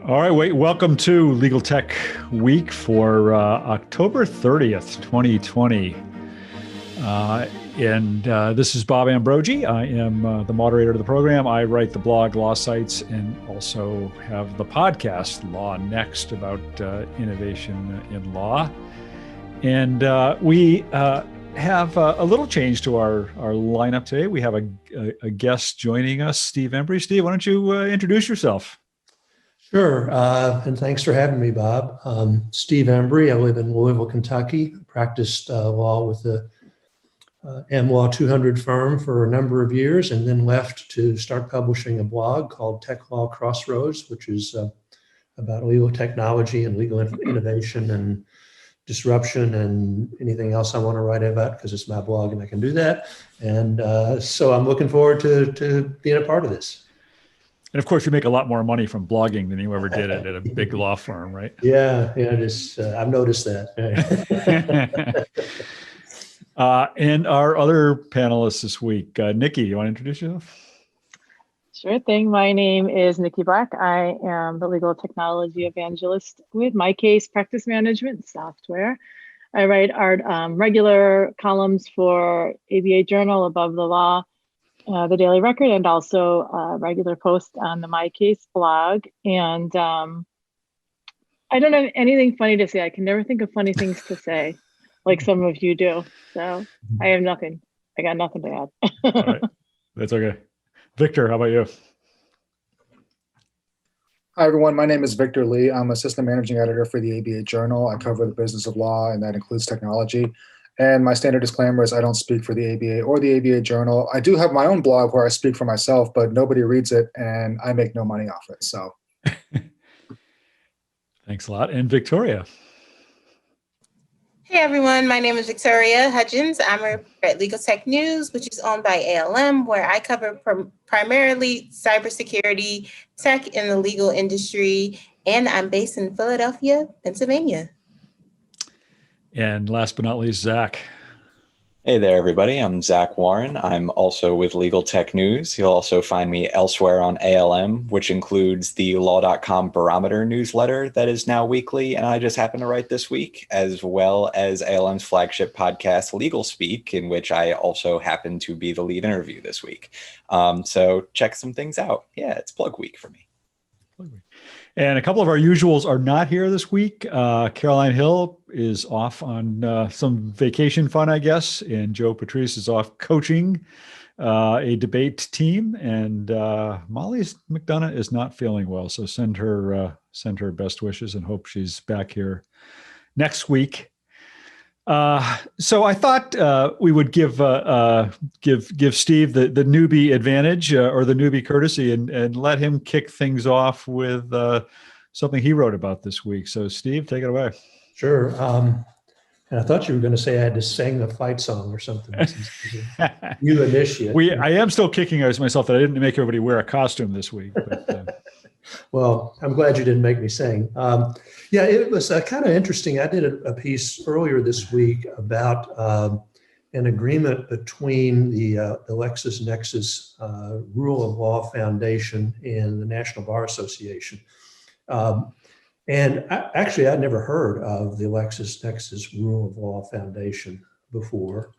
All right, welcome to Legal Tech Week for October 30th, 2020. This is Bob Ambrogi. I am the moderator of the program. I write the blog Law Sites and also have the podcast Law Next about innovation in law. And we have a little change to our lineup today. We have a guest joining us, Steve Embry. Steve, why don't you introduce yourself? Sure, and thanks for having me, Bob. Steve Embry. I live in Louisville, Kentucky. Practiced law with the AmLaw 200 firm for a number of years, and then left to start publishing a blog called Tech Law Crossroads, which is about legal technology and legal innovation and disruption and anything else I want to write about, because it's my blog and I can do that. And so I'm looking forward to being a part of this. And of course, you make a lot more money from blogging than you ever did at a big law firm, right? Yeah, I've noticed that. And our other panelists this week, Nikki, you want to introduce yourself? Sure thing. My name is Nikki Black. I am the legal technology evangelist with MyCase Practice Management Software. I write our regular columns for ABA Journal, Above the Law, the Daily Record, and also a regular post on the MyCase blog. And I don't have anything funny to say. I can never think of funny things to say, like some of you do. So I have nothing. I got nothing to add. All right. That's okay. Victor, how about you? Hi, everyone. My name is Victor Lee. I'm assistant managing editor for the ABA Journal. I cover the business of law, and that includes technology. And my standard disclaimer is I don't speak for the ABA or the ABA Journal. I do have my own blog where I speak for myself, but nobody reads it, and I make no money off it. So, thanks a lot. And Victoria. Hey everyone, my name is Victoria Hudgens. I'm a reporter at Legal Tech News, which is owned by ALM, where I cover primarily cybersecurity, tech in the legal industry, and I'm based in Philadelphia, Pennsylvania. And last but not least, Zach. Hey there, everybody. I'm Zach Warren. I'm also with Legal Tech News. You'll also find me elsewhere on ALM, which includes the Law.com Barometer newsletter that is now weekly, and I just happened to write this week, as well as ALM's flagship podcast, Legal Speak, in which I also happen to be the lead interview this week. So check some things out. Yeah, it's plug week for me. And a couple of our usuals are not here this week. Caroline Hill is off on some vacation fun, I guess, and Joe Patrice is off coaching a debate team. And Molly McDonough is not feeling well, so send her best wishes and hope she's back here next week. So I thought we would give Steve the newbie advantage or the newbie courtesy and let him kick things off with something he wrote about this week. So Steve, take it away. Sure. And I thought you were going to say I had to sing a fight song or something. You initiate. I am still kicking myself that I didn't make everybody wear a costume this week. But, Well, I'm glad you didn't make me sing. Yeah, it was kind of interesting. I did a piece earlier this week about an agreement between the LexisNexis Rule of Law Foundation and the National Bar Association. And actually, I'd never heard of the LexisNexis Rule of Law Foundation before,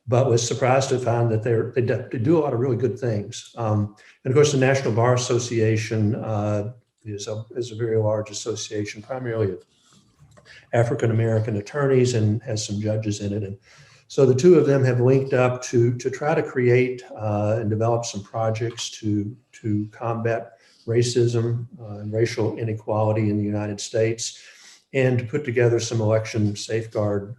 but was surprised to find that they do a lot of really good things. And of course, the National Bar Association is a very large association, primarily of African-American attorneys, and has some judges in it. And so the two of them have linked up to try to create and develop some projects to combat racism and racial inequality in the United States, and to put together some election safeguard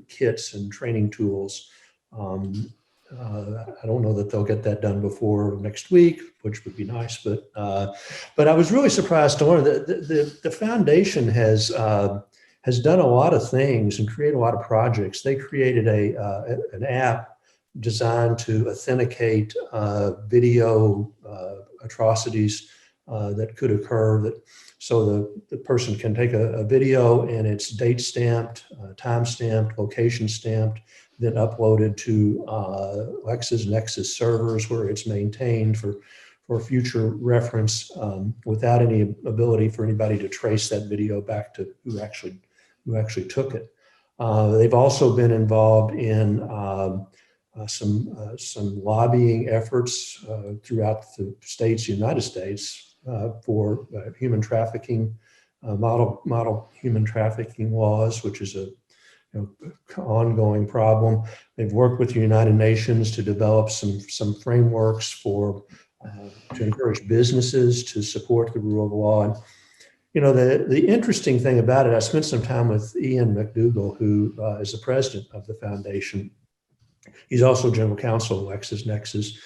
kits and training tools. I don't know that they'll get that done before next week, which would be nice, but I was really surprised to learn that the foundation has done a lot of things and created a lot of projects. They created an app designed to authenticate video atrocities that could occur, so the person can take a video and it's date stamped, time stamped, location stamped, then uploaded to LexisNexis servers where it's maintained for for future reference without any ability for anybody to trace that video back to who actually took it. They've also been involved in some lobbying efforts throughout the United States, for human trafficking, model human trafficking laws, which is a ongoing problem. They've worked with the United Nations to develop some frameworks for to encourage businesses to support the rule of law. And the interesting thing about it, I spent some time with Ian McDougall, who is the president of the foundation. He's also general counsel of LexisNexis,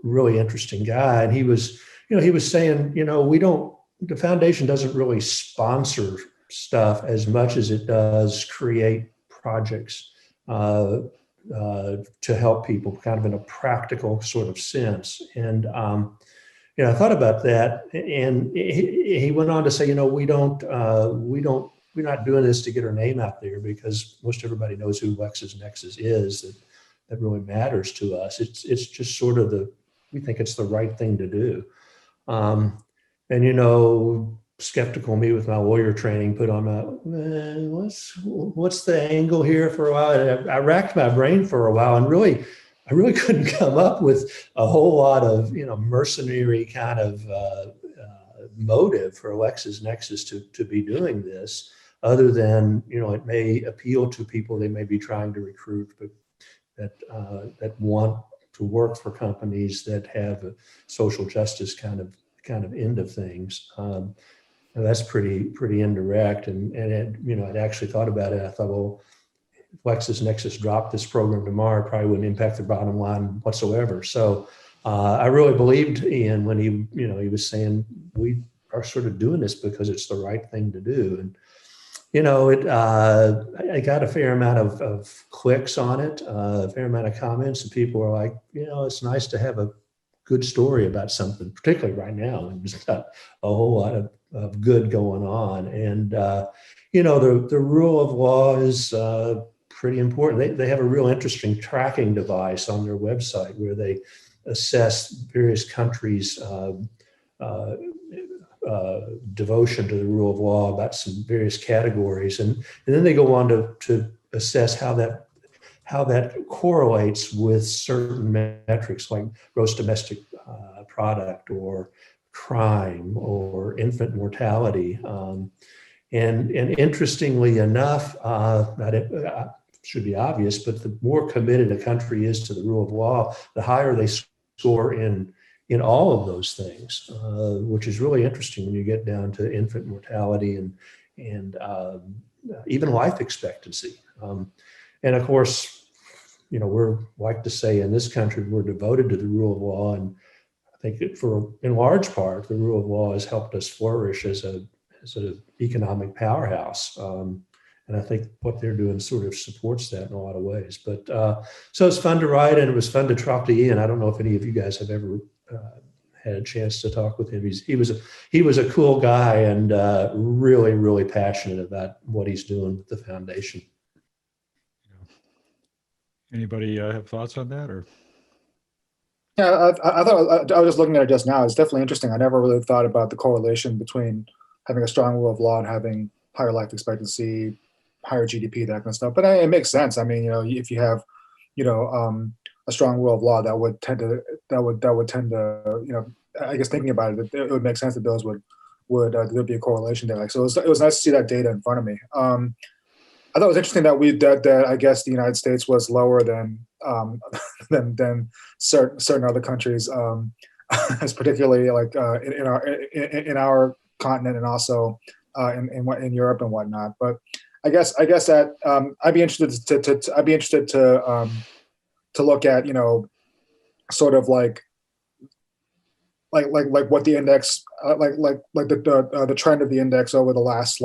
really interesting guy. And he was saying, the foundation doesn't really sponsor stuff as much as it does create projects to help people, kind of in a practical sort of sense. And I thought about that, and he went on to say, we're not doing this to get our name out there, because most everybody knows who LexisNexis is. That really matters to us. It's just sort of we think it's the right thing to do. And skeptical me with my lawyer training put on what's the angle here for a while. I racked my brain for a while, and I really couldn't come up with a whole lot of mercenary kind of motive for LexisNexis to be doing this, other than it may appeal to people they may be trying to recruit, but that want to work for companies that have a social justice kind of end of things. And that's pretty indirect. And I'd actually thought about it. I thought, well, if LexisNexis dropped this program tomorrow, it probably wouldn't impact the bottom line whatsoever. So I really believed Ian when he was saying we are sort of doing this because it's the right thing to do. And I got a fair amount of clicks on it, a fair amount of comments, and people are like, it's nice to have a good story about something, particularly right now when there's not a whole lot of good going on. And the rule of law is pretty important. They have a real interesting tracking device on their website where they assess various countries' devotion to the rule of law about some various categories, and then they go on to assess how that correlates with certain metrics like gross domestic product or crime or infant mortality. And interestingly enough, should be obvious, but the more committed a country is to the rule of law, the higher they score in all of those things, which is really interesting when you get down to infant mortality and even life expectancy. And of course, we're like to say in this country, we're devoted to the rule of law. And I think in large part, the rule of law has helped us flourish as an economic powerhouse. And I think what they're doing sort of supports that in a lot of ways. But so it's fun to write, and it was fun to talk to Ian. I don't know if any of you guys have ever had a chance to talk with him. He was a cool guy and really, really passionate about what he's doing with the foundation. Anybody have thoughts on that? Or Yeah, I thought I was just looking at it just now. It's definitely interesting. I never really thought about the correlation between having a strong rule of law and having higher life expectancy, higher GDP, that kind of stuff. But it makes sense. I mean, if you have, a strong rule of law, that would tend to, I guess thinking about it, it would make sense that those would there'd be a correlation there. Like, so it was nice to see that data in front of me. I thought it was interesting that I guess the United States was lower than certain other countries, as particularly like in our continent and also in Europe and whatnot. But I guess that I'd be interested to look at sort of like what the index the trend of the index over the last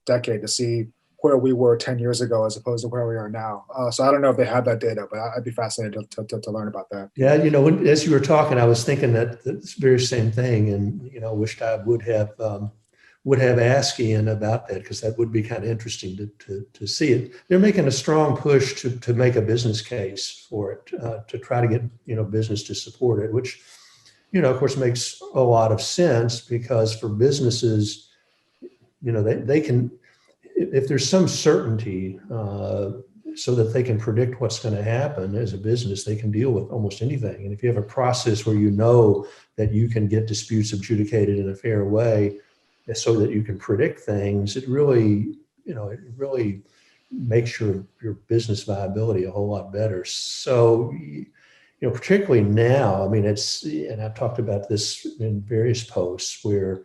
decade to see where we were 10 years ago as opposed to where we are now. So I don't know if they have that data, but I'd be fascinated to learn about that. Yeah, as you were talking, I was thinking that this very same thing, and wished I would have asked Ian about that, because that would be kind of interesting to see it. They're making a strong push to make a business case for it, to try to get business to support it, which of course, makes a lot of sense, because for businesses, they can, if there's some certainty, so that they can predict what's going to happen as a business, they can deal with almost anything. And if you have a process where that you can get disputes adjudicated in a fair way, so that you can predict things, it really makes your business viability a whole lot better. So, particularly now, I mean, and I've talked about this in various posts, where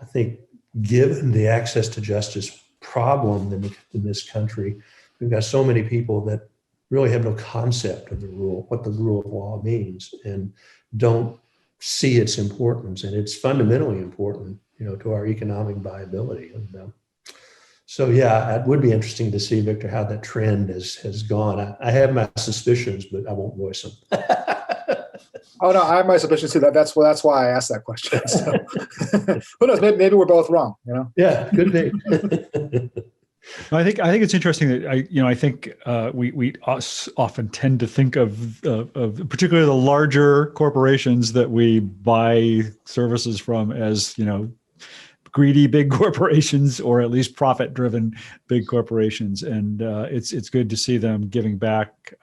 I think, given the access to justice problem in this country, we've got so many people that really have no concept of what the rule of law means, and don't see its importance. And it's fundamentally important, to our economic viability. And so, yeah, it would be interesting to see, Victor, how that trend has gone. I have my suspicions, but I won't voice them. Oh no, I have my suspicions too. That's why I asked that question. So, who knows? Maybe we're both wrong. Yeah, could be. I think it's interesting that I think we often tend to think of particularly the larger corporations that we buy services from as greedy big corporations, or at least profit-driven big corporations, and it's good to see them giving back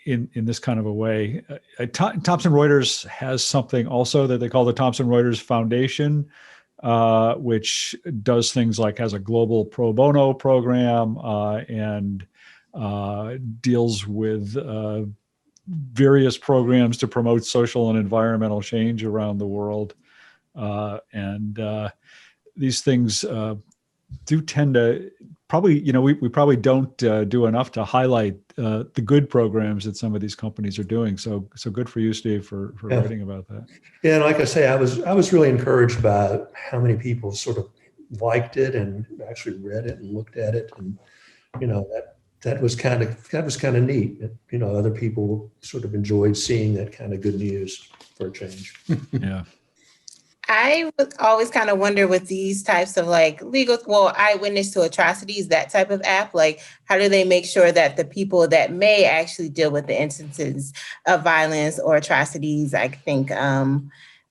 in this kind of a way. Thomson Reuters has something also that they call the Thomson Reuters Foundation, which does things like has a global pro bono program and deals with various programs to promote social and environmental change around the world. And these things do tend to probably, we probably don't do enough to highlight the good programs that some of these companies are doing. So good for you, Steve, for writing about that. Yeah, and like I say, I was really encouraged by how many people sort of liked it and actually read it and looked at it, and that was kind of neat. Other people sort of enjoyed seeing that kind of good news for a change. Yeah. I would always kind of wonder with these types of eyewitness to atrocities, that type of app, like how do they make sure that the people that may actually deal with the instances of violence or atrocities, I think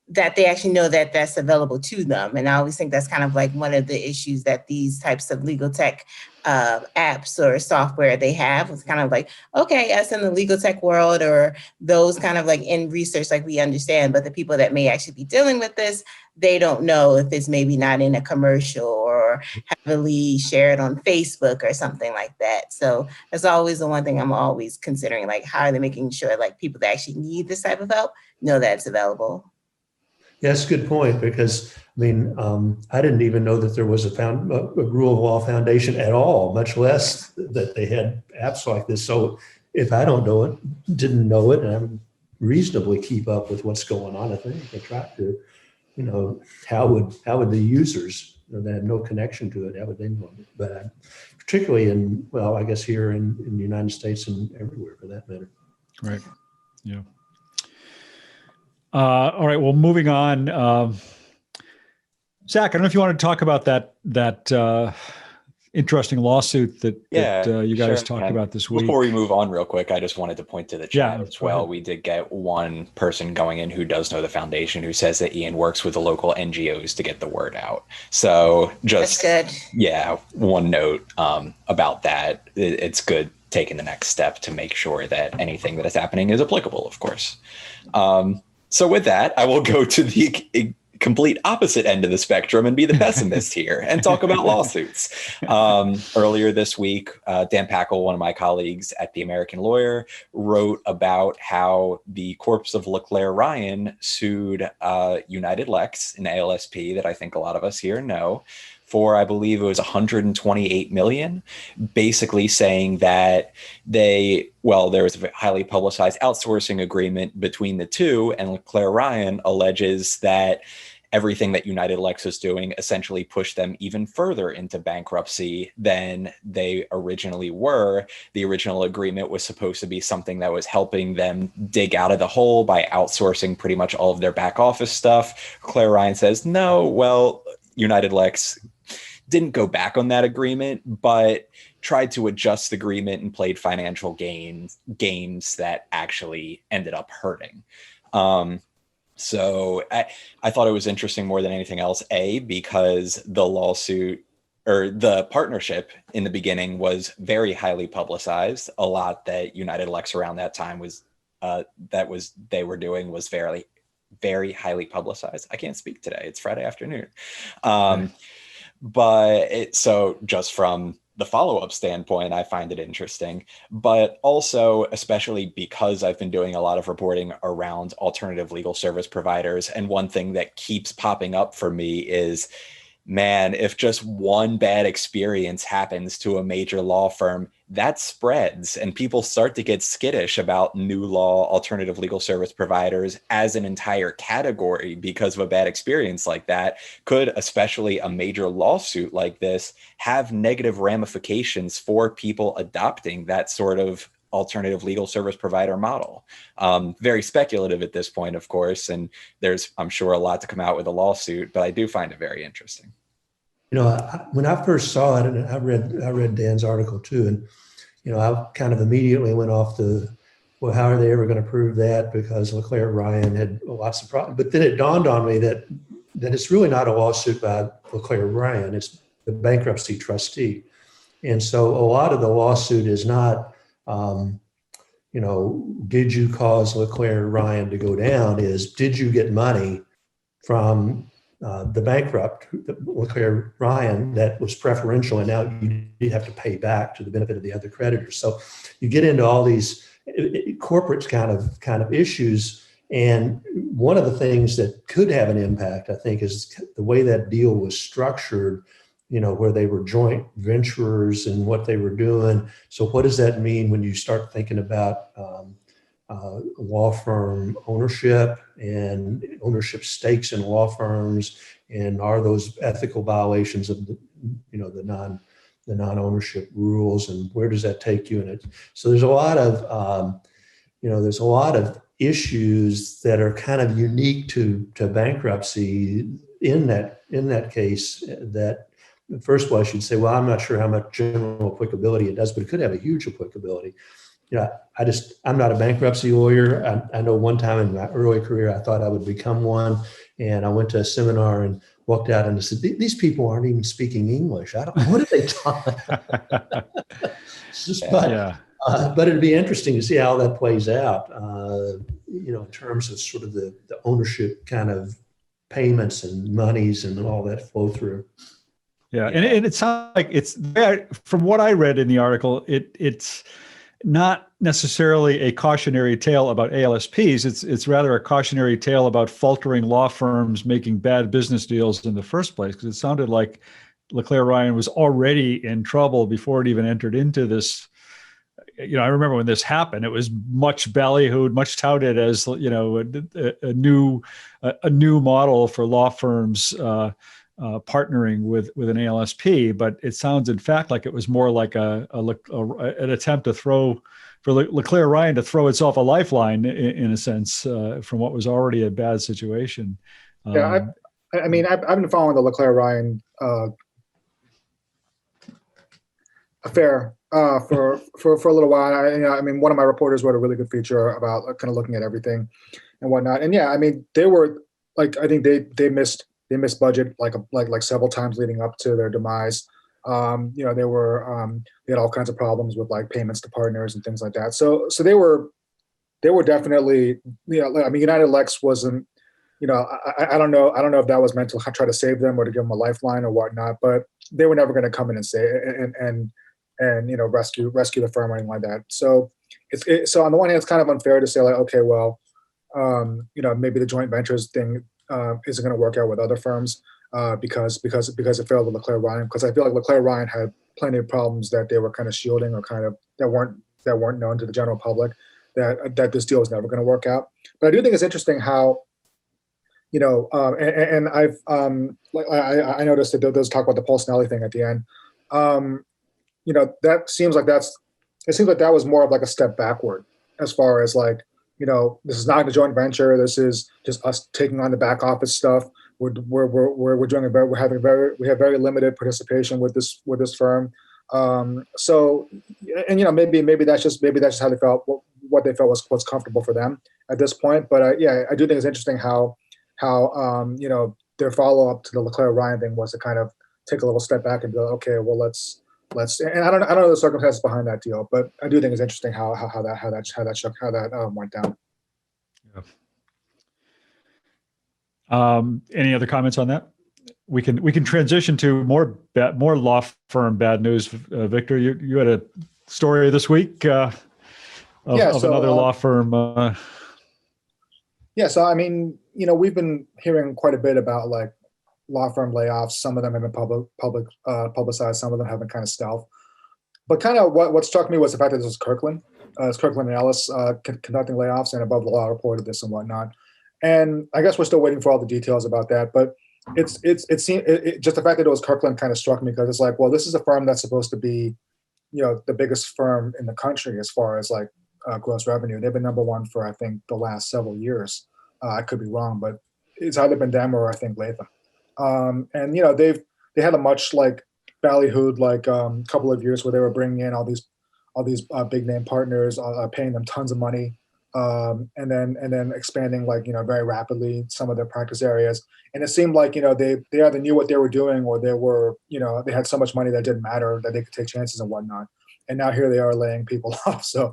that they actually know that that's available to them. And I always think that's kind of like one of the issues that these types of legal tech apps or software they have. It's kind of like, okay, us in the legal tech world or those kind of like in research, like we understand, but the people that may actually be dealing with this, they don't know if it's maybe not in a commercial or heavily shared on Facebook or something like that. So that's always the one thing I'm always considering, like how are they making sure like people that actually need this type of help know that it's available? Yeah, that's a good point, because I mean, I didn't even know that there was a rule of law foundation at all, much less that they had apps like this. So if I didn't know it, and I'm reasonably keep up with what's going on, I think I try to, how would the users that have no connection to it, how would they know it? But particularly I guess here in the United States and everywhere for that matter. Right. Yeah. All right. Well, moving on. Zach, I don't know if you want to talk about that interesting lawsuit that you guys talked about this week. Before we move on real quick, I just wanted to point to the chat as well. Ahead. We did get one person going in who does know the foundation, who says that Ian works with the local NGOs to get the word out. So just, that's good. Yeah, one note about that. It's good taking the next step to make sure that anything that is happening is applicable, of course. So with that, I will go to the complete opposite end of the spectrum and be the pessimist here and talk about lawsuits. Earlier this week, Dan Packle, one of my colleagues at The American Lawyer, wrote about how the corpse of LeClaire Ryan sued United Lex, an ALSP that I think a lot of us here know, for, I believe it was $128 million, basically saying that there was a highly publicized outsourcing agreement between the two, and LeClaire Ryan alleges that everything that United Lex is doing essentially pushed them even further into bankruptcy than they originally were. The original agreement was supposed to be something that was helping them dig out of the hole by outsourcing pretty much all of their back office stuff. Claire Ryan says, no, United Lex didn't go back on that agreement, but tried to adjust the agreement and played financial games that actually ended up hurting. So I thought it was interesting more than anything else, because the lawsuit or the partnership in the beginning was very highly publicized. A lot that United Lex around that time was they were doing was very, very highly publicized. I can't speak today. It's Friday afternoon. So just from the follow-up standpoint, I find it interesting, but also especially because I've been doing a lot of reporting around alternative legal service providers. And one thing that keeps popping up for me is, man, if just one bad experience happens to a major law firm, that spreads and people start to get skittish about new law alternative legal service providers as an entire category because of a bad experience like that. Could, especially a major lawsuit like this, have negative ramifications for people adopting that sort of alternative legal service provider model. Very speculative at this point, of course, and there's, I'm sure, a lot to come out with a lawsuit, but I do find it very interesting. When I first saw it, and I read Dan's article too, and I kind of immediately went off well, how are they ever going to prove that? Because LeClaire Ryan had lots of problems. But then it dawned on me that it's really not a lawsuit by LeClaire Ryan; it's the bankruptcy trustee. And so a lot of the lawsuit is not, did you cause LeClaire Ryan to go down? Is, did you get money from the bankrupt LeClaire Ryan that was preferential, and now you have to pay back to the benefit of the other creditors. So you get into all these corporate kind of issues. And one of the things that could have an impact, I think, is the way that deal was structured, where they were joint venturers and what they were doing. So what does that mean when you start thinking about law firm ownership and ownership stakes in law firms, and are those ethical violations of the non-ownership rules, and where does that take you? So there's a lot of issues that are kind of unique to bankruptcy in that case. That first of all, I should say, well, I'm not sure how much general applicability it does, but it could have a huge applicability. I'm not a bankruptcy lawyer. I know one time in my early career, I thought I would become one. And I went to a seminar and walked out and I said, these people aren't even speaking English. What are they talking about? But it'd be interesting to see how that plays out, in terms of sort of the ownership kind of payments and monies and all that flow through. Yeah. And it sounds like from what I read in the article, it's not necessarily a cautionary tale about ALSPs. It's rather a cautionary tale about faltering law firms making bad business deals in the first place, because it sounded like LeClaire Ryan was already in trouble before it even entered into this. I remember when this happened, it was much ballyhooed, much touted as, a new model for law firms partnering with an ALSP, but it sounds in fact like it was more like an attempt for LeClaire Ryan to throw itself a lifeline in a sense from what was already a bad situation. I've been following the LeClaire Ryan affair for a little while. One of my reporters wrote a really good feature about kind of looking at everything and whatnot. And they were like, I think they missed budget like several times leading up to their demise. They had all kinds of problems with like payments to partners and things like that. So they were definitely, United Lex wasn't, I don't know if that was meant to try to save them or to give them a lifeline or whatnot, but they were never going to come in and say and rescue the firm or anything like that. So so on the one hand, it's kind of unfair to say like, okay, well, maybe the joint ventures thing isn't going to work out with other firms because it failed with LeClaire Ryan. Because I feel like LeClaire Ryan had plenty of problems that they were kind of shielding or kind of that weren't known to the general public. That this deal was never going to work out. But I do think it's interesting how, and I've I noticed that those talk about the Paul Snelly thing at the end. That seems like that was more of like a step backward as far as like, this is not a joint venture. This is just us taking on the back office stuff. we have very limited participation with this firm. So, and maybe that's just how they felt, what they felt was comfortable for them at this point. But yeah, I do think it's interesting how their follow up to the Leclerc Ryan thing was to kind of take a little step back and go, okay, well let's. And I don't know the circumstances behind that deal, but I do think it's interesting how that went down. Yeah. Any other comments on that? We can transition to more law firm bad news. Victor, you had a story this week of another law firm. Yeah, so I mean, we've been hearing quite a bit about like law firm layoffs. Some of them have been publicized. Some of them have been kind of stealth. But kind of what struck me was the fact that this was Kirkland. It's Kirkland and Ellis conducting layoffs, and Above the Law reported this and whatnot. And I guess we're still waiting for all the details about that. But just the fact that it was Kirkland kind of struck me, because it's like, well, this is a firm that's supposed to be, the biggest firm in the country as far as like gross revenue. They've been number one for I think the last several years. I could be wrong, but it's either been them or I think Latham. And they had a much like ballyhooed like couple of years where they were bringing in all these big name partners, paying them tons of money, and then expanding like very rapidly some of their practice areas. And it seemed like they either knew what they were doing, or they were they had so much money that it didn't matter, that they could take chances and whatnot. And now here they are laying people off. So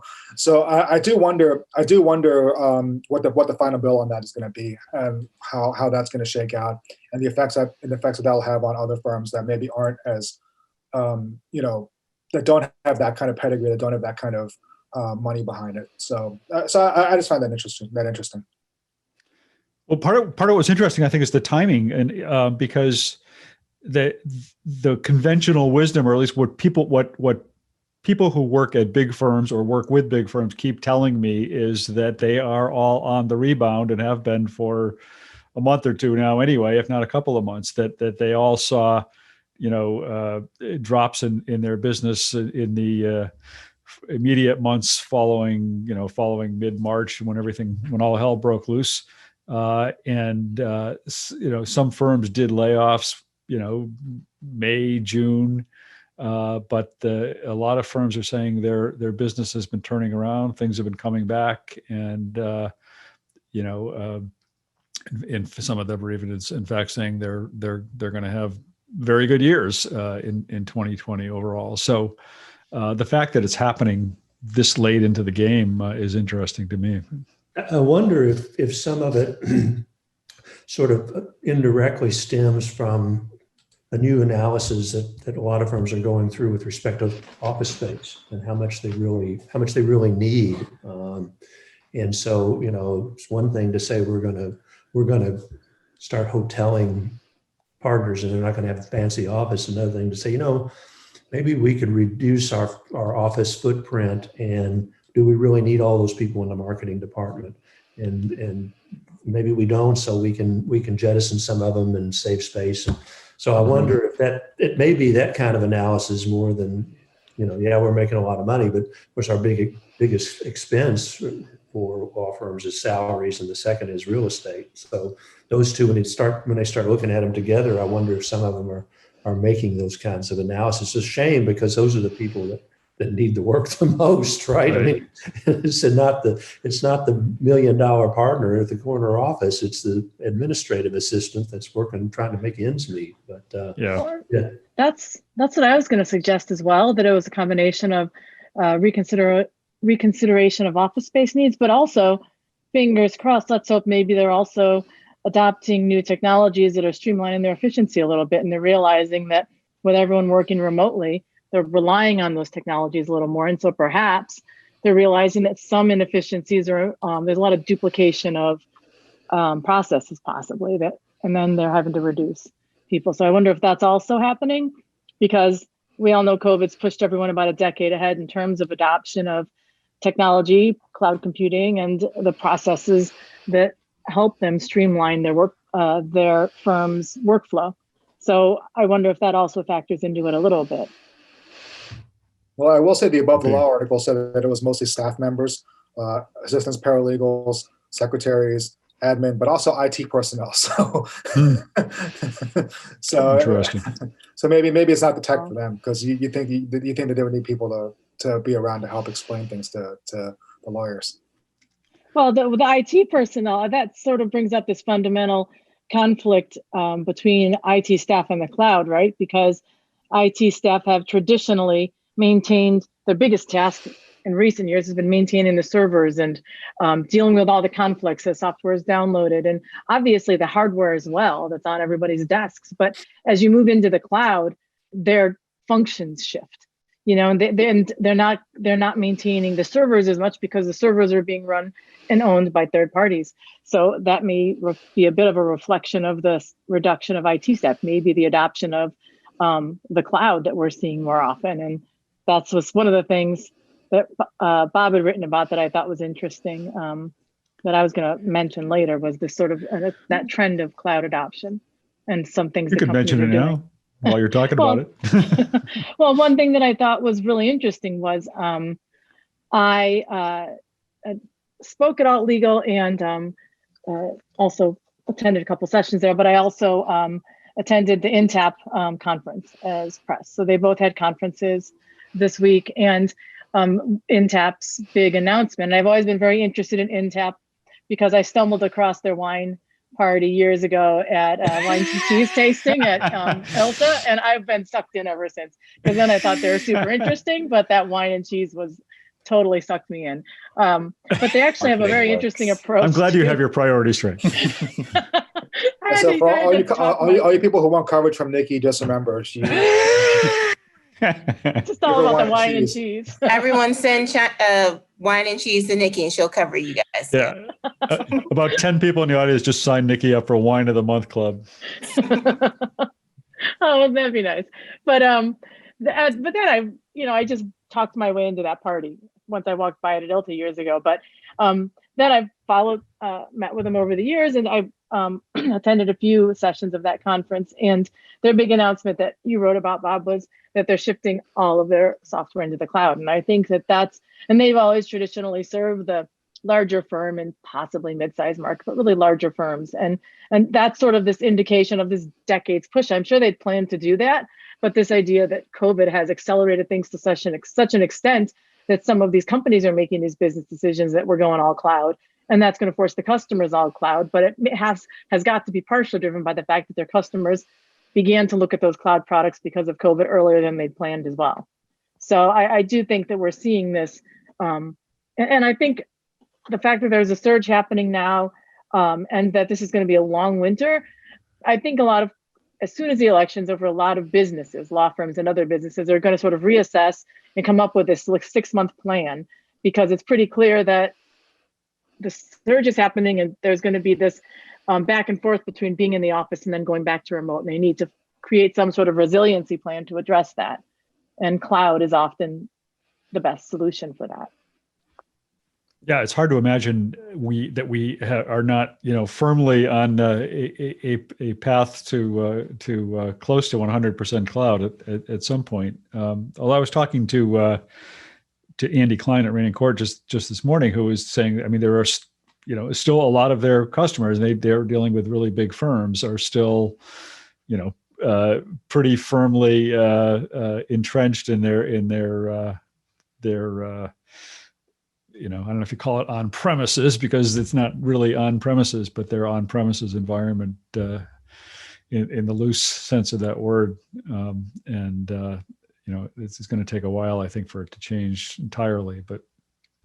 I do wonder what the final bill on that is going to be, and how that's going to shake out, and the effects that that'll have on other firms that maybe aren't as that don't have that kind of pedigree, that don't have that kind of money behind it. So I just find that interesting. Well, part of what's interesting, I think, is the timing, and because the conventional wisdom, or at least what people who work at big firms or work with big firms keep telling me, is that they are all on the rebound and have been for a month or two now anyway, if not a couple of months, that they all saw, drops in their business in the immediate months following mid-March, when all hell broke loose. And some firms did layoffs, May, June. But a lot of firms are saying their business has been turning around. Things have been coming back, and and some of them are even in fact saying they're going to have very good years in 2020 overall. So the fact that it's happening this late into the game is interesting to me. I wonder if some of it sort of indirectly stems from a new analysis that a lot of firms are going through with respect to office space and how much they really need. And so, it's one thing to say we're going to start hoteling partners and they're not going to have a fancy office. Another thing to say, maybe we could reduce our office footprint, and do we really need all those people in the marketing department? And maybe we don't, so we can jettison some of them and save space. And so I wonder if it may be that kind of analysis more than, we're making a lot of money, but of course our biggest expense for law firms is salaries, and the second is real estate. So those two, when they start looking at them together, I wonder if some of them are making those kinds of analysis. It's a shame, because those are the people that need the work the most, right? I mean, it's not the $1 million partner at the corner office. It's the administrative assistant that's trying to make ends meet. But yeah, that's what I was going to suggest as well. That it was a combination of reconsideration of office space needs, but also, fingers crossed, let's hope maybe they're also adopting new technologies that are streamlining their efficiency a little bit, and they're realizing that with everyone working remotely, they're relying on those technologies a little more. And so perhaps they're realizing that some inefficiencies are, there's a lot of duplication of processes possibly, and then they're having to reduce people. So I wonder if that's also happening, because we all know COVID's pushed everyone about a decade ahead in terms of adoption of technology, cloud computing, and the processes that help them streamline their firm's workflow. So I wonder if that also factors into it a little bit. Well, I will say the Above the Law article said that it was mostly staff members, assistants, paralegals, secretaries, admin, but also IT personnel. So, Interesting. So maybe it's not the tech for them, because you think that they would need people to be around to help explain things to the lawyers. Well, the IT personnel, that sort of brings up this fundamental conflict between IT staff and the cloud, right? Because IT staff have traditionally maintained their biggest task in recent years has been maintaining the servers and dealing with all the conflicts as software is downloaded, and obviously the hardware as well that's on everybody's desks. But as you move into the cloud, their functions shift. And they're not maintaining the servers as much because the servers are being run and owned by third parties. So that may be a bit of a reflection of the reduction of IT staff, maybe the adoption of the cloud that we're seeing more often. And that's was one of the things that Bob had written about that I thought was interesting, that I was going to mention later, was this sort of that trend of cloud adoption and some things You that could mention it now while you're talking about it. Well, one thing that I thought was really interesting was I spoke at Alt Legal and also attended a couple sessions there, but I also attended the INTAP conference as press. So they both had conferences this week, and INTAP's big announcement. And I've always been very interested in INTAP because I stumbled across their wine party years ago at wine and cheese tasting at Elsa, and I've been sucked in ever since, because then I thought they were super interesting, but that wine and cheese was totally sucked me in. But they actually have a very interesting approach. I'm glad you have your priorities straight. So for all you people who want coverage from Nikki, just remember, she just all about the wine and cheese. Everyone send wine and cheese to Nikki, and she'll cover you guys. Yeah, about 10 people in the audience just signed Nikki up for Wine of the Month Club. Oh, that'd be nice. But then I just talked my way into that party once I walked by it at ILTA years ago. But then I've met with them over the years, and I attended a few sessions of that conference. And their big announcement that you wrote about, Bob, was that they're shifting all of their software into the cloud. And I think and they've always traditionally served the larger firm and possibly mid-sized market, but really larger firms. And that's sort of this indication of this decade's push. I'm sure they'd planned to do that, but this idea that COVID has accelerated things to such an extent that some of these companies are making these business decisions that we're going all cloud. And that's going to force the customers all cloud, but it has got to be partially driven by the fact that their customers began to look at those cloud products because of COVID earlier than they'd planned as well. So I do think that we're seeing this. And I think the fact that there's a surge happening now, and that this is going to be a long winter, I think as soon as the election's over, a lot of businesses, law firms and other businesses are going to sort of reassess and come up with this 6-month plan, because it's pretty clear that the surge is happening and there's going to be this back and forth between being in the office and then going back to remote. And they need to create some sort of resiliency plan to address that. And cloud is often the best solution for that. Yeah, it's hard to imagine we are not, firmly on a path to close to 100% cloud at some point. Although I was talking to Andy Klein at Rain and Court just this morning, who was saying, there are still a lot of their customers, and they're dealing with really big firms, are still pretty firmly entrenched in their I don't know if you call it on premises, because it's not really on premises, but their on premises environment in the loose sense of that word. It's going to take a while, I think, for it to change entirely. But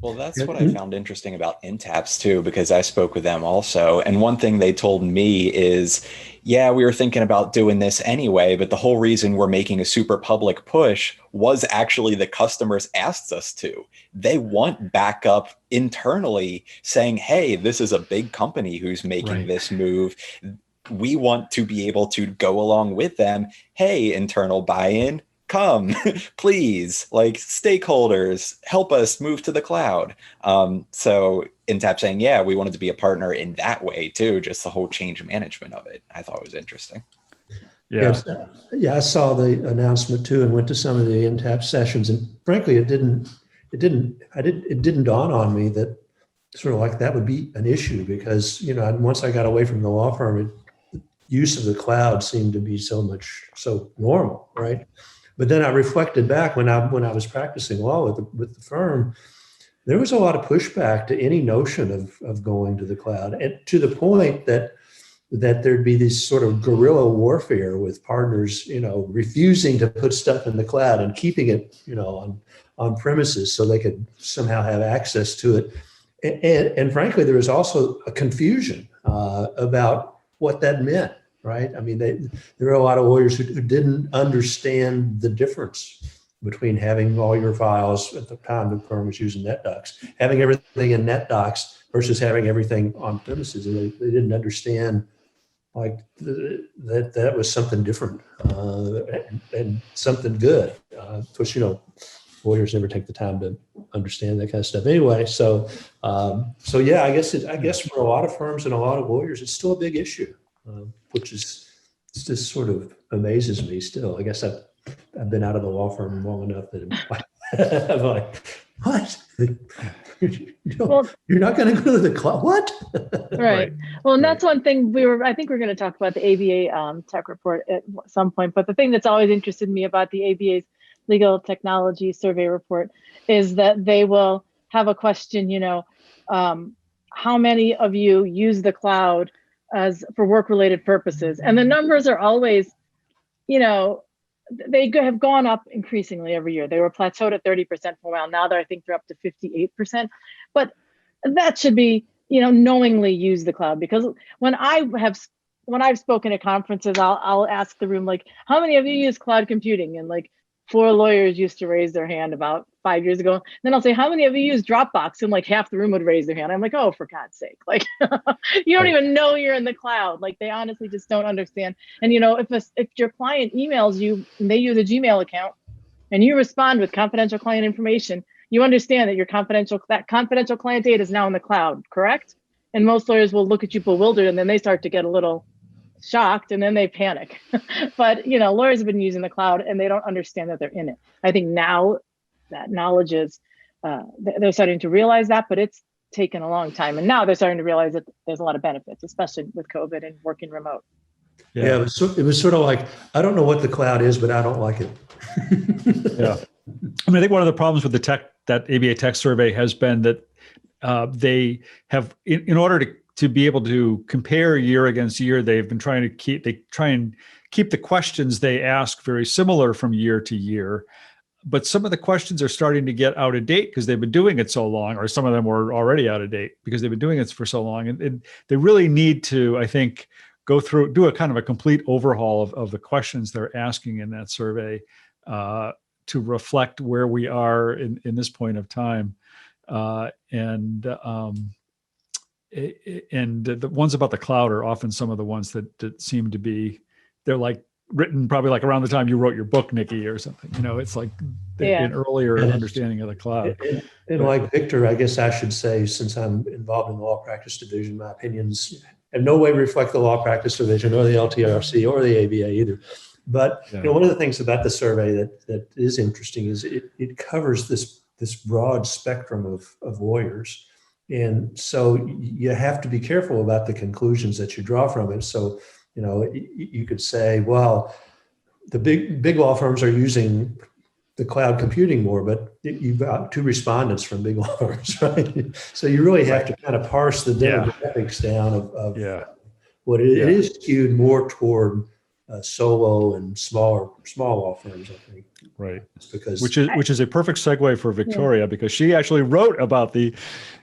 well, that's what I found interesting about INTAPS too, because I spoke with them also. And one thing they told me is, yeah, we were thinking about doing this anyway, but the whole reason we're making a super public push was actually the customers asked us to. They want backup internally saying, hey, this is a big company who's making this move. We want to be able to go along with them. Hey, internal buy-in. Come, please, stakeholders, help us move to the cloud. So INTAP saying, yeah, we wanted to be a partner in that way too, just the whole change management of it. I thought was interesting. Yeah. Yeah, I saw the announcement too and went to some of the INTAP sessions, and frankly, it didn't dawn on me that sort of like that would be an issue because, once I got away from the law firm, use of the cloud seemed to be so normal, right? But then I reflected back when I was practicing law with the firm, there was a lot of pushback to any notion of going to the cloud, and to the point that there'd be this sort of guerrilla warfare with partners, refusing to put stuff in the cloud and keeping it, on premises so they could somehow have access to it. And frankly, there was also a confusion about what that meant, right? I mean, there were a lot of lawyers who didn't understand the difference between having all your files at the time the firm was using NetDocs, having everything in NetDocs versus having everything on premises. And they didn't understand like that was something different and something good. Of course, lawyers never take the time to understand that kind of stuff anyway. So yeah, I guess for a lot of firms and a lot of lawyers, it's still a big issue, which just sort of amazes me still. I guess I've been out of the law firm long enough that I'm like, what? You're not going to go to the cloud? What? Right. Well, and that's one thing I think we're going to talk about the ABA tech report at some point. But the thing that's always interested me about the ABA's legal technology survey report is that they will have a question, how many of you use the cloud for work-related purposes? And the numbers are always, they have gone up increasingly every year. They were plateaued at 30% for a while. Now I think they're up to 58%. But that should be, knowingly use the cloud, because when I've spoken at conferences, I'll ask the room, like, how many of you use cloud computing? And like 4 lawyers used to raise their hand about 5 years ago. Then I'll say, how many of you use Dropbox? And like half the room would raise their hand. I'm like, oh, for God's sake, like you don't even know you're in the cloud. Like they honestly just don't understand. And if your client emails you and they use a Gmail account and you respond with confidential client information, you understand that that confidential client data is now in the cloud, correct? And most lawyers will look at you bewildered, and then they start to get a little shocked, and then they panic. But lawyers have been using the cloud and they don't understand that they're in it. I think now that knowledge is they're starting to realize that, but it's taken a long time, and now they're starting to realize that there's a lot of benefits, especially with COVID and working remote. Yeah, it was sort of like, I don't know what the cloud is, but I don't like it. Yeah. I think one of the problems with that ABA tech survey has been that they have, in order to be able to compare year against year, they've been trying to try and keep the questions they ask very similar from year to year. But some of the questions are starting to get out of date because they've been doing it so long, or some of them were already out of date because they've been doing it for so long. And they really need to, I think, do a kind of a complete overhaul of the questions they're asking in that survey to reflect where we are in this point of time. And the ones about the cloud are often some of the ones that seem to be, they're like written probably like around the time you wrote your book, Nikki, or something. It's like an earlier understanding of the cloud. And like Victor, I guess I should say, since I'm involved in the law practice division, my opinions in no way reflect the law practice division or the LTRC or the ABA either. But one of the things about the survey that is interesting is it covers this broad spectrum of lawyers. And so you have to be careful about the conclusions that you draw from it. So, you could say, well, the big law firms are using the cloud computing more, but you've got 2 respondents from big law firms, right? So you really have to kind of parse the demographics down of what it is skewed more toward solo and small law firms, I think. Right. Because which is a perfect segue for Victoria, because she actually wrote about the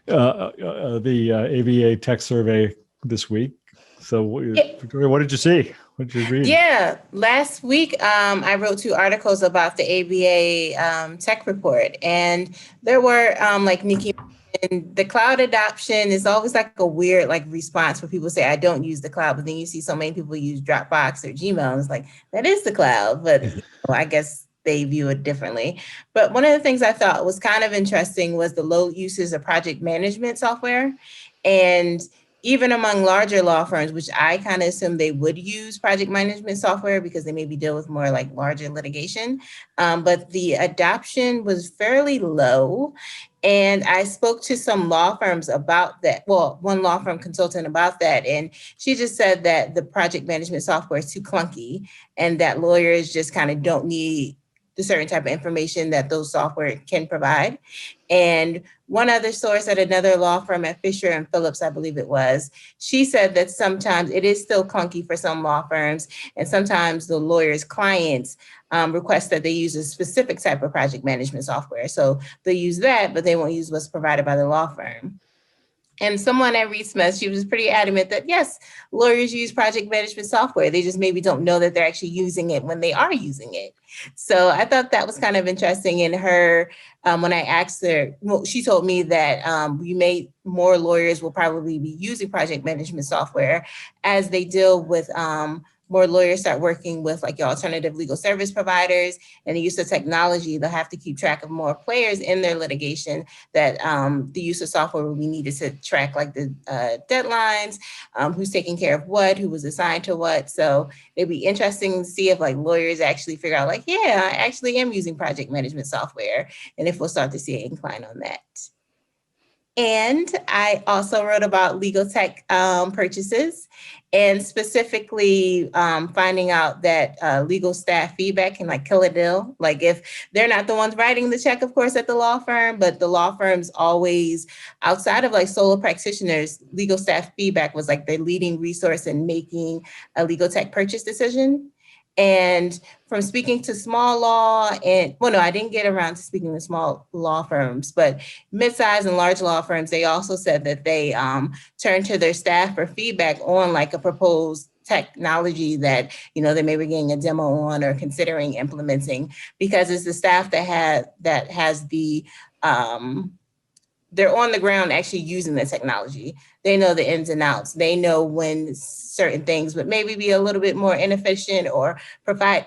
ABA tech survey this week. So Victoria, what did you see? What did you read? Yeah, last week I wrote 2 articles about the ABA tech report, and there were like Nikki mentioned, the cloud adoption is always like a weird response where people say, I don't use the cloud, but then you see so many people use Dropbox or Gmail, and it's like, that is the cloud, but I guess they view it differently. But one of the things I thought was kind of interesting was the low uses of project management software. And even among larger law firms, which I kind of assume they would use project management software because they maybe deal with more like larger litigation. But the adoption was fairly low. And I spoke to some law firms about that. Well, one law firm consultant about that. And she just said that the project management software is too clunky and that lawyers just kind of don't need the certain type of information that those software can provide. And one other source at another law firm at Fisher and Phillips, I believe it was, she said that sometimes it is still clunky for some law firms, and sometimes the lawyers' clients request that they use a specific type of project management software. So they'll use that, but they won't use what's provided by the law firm. And someone at Reed Smith, she was pretty adamant that yes, lawyers use project management software. They just maybe don't know that they're actually using it when they are using it. So I thought that was kind of interesting in her. When I asked her, well, she told me that more lawyers will probably be using project management software as they deal with more lawyers start working with like your alternative legal service providers and the use of technology. They'll have to keep track of more players in their litigation, that the use of software will be needed to track like the deadlines, who's taking care of what, who was assigned to what. So it'd be interesting to see if like lawyers actually figure out like, yeah, I actually am using project management software, and if we'll start to see an incline on that. And I also wrote about legal tech purchases, and specifically finding out that legal staff feedback can like kill a deal. Like if they're not the ones writing the check, of course, at the law firm, but the law firms always, outside of like solo practitioners, legal staff feedback was like their leading resource in making a legal tech purchase decision. And from speaking to small law and, well, no, I didn't get around to speaking to small law firms, but mid-sized and large law firms, they also said that they turn to their staff for feedback on like a proposed technology that, you know, they may be getting a demo on or considering implementing, because it's the staff that has the, they're on the ground actually using the technology. They know the ins and outs. They know when certain things would maybe be a little bit more inefficient or provide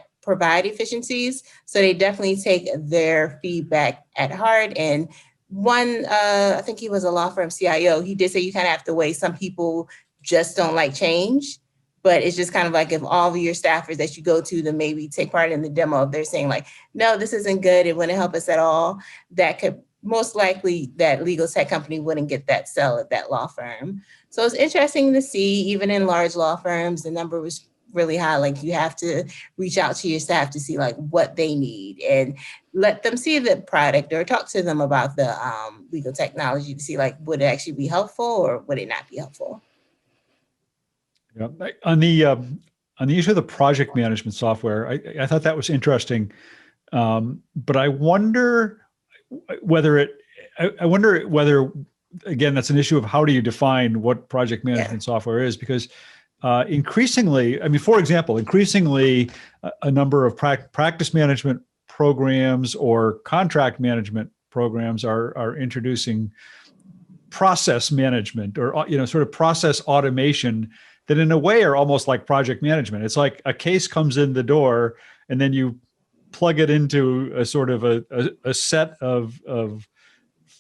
efficiencies. So they definitely take their feedback at heart. And one, I think he was a law firm CIO, he did say you kind of have to weigh, some people just don't like change, but it's just kind of like if all of your staffers that you go to maybe take part in the demo, if they're saying like, no, this isn't good, it wouldn't help us at all, that could most likely that legal tech company wouldn't get that sell at that law firm. So it's interesting to see, even in large law firms, the number was really high. Like you have to reach out to your staff to see like what they need and let them see the product or talk to them about the legal technology to see like, would it actually be helpful or would it not be helpful? Yeah. On the issue of the project management software, I thought that was interesting. But I wonder whether again, that's an issue of how do you define what project management software is, because increasingly, I mean, for example, a number of practice management programs or contract management programs are introducing process management or, you know, sort of process automation that in a way are almost like project management. It's like a case comes in the door and then you plug it into a sort of a set of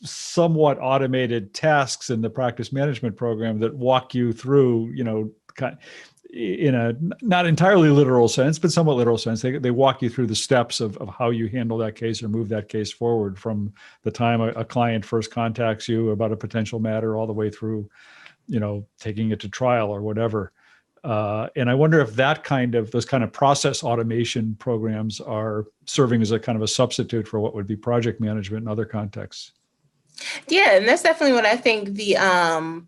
somewhat automated tasks in the practice management program that walk you through, you know, in a not entirely literal sense, but somewhat literal sense. They walk you through the steps of how you handle that case or move that case forward from the time a client first contacts you about a potential matter all the way through, you know, taking it to trial or whatever. And I wonder if those kind of process automation programs are serving as a kind of a substitute for what would be project management in other contexts. Yeah, and that's definitely what I think the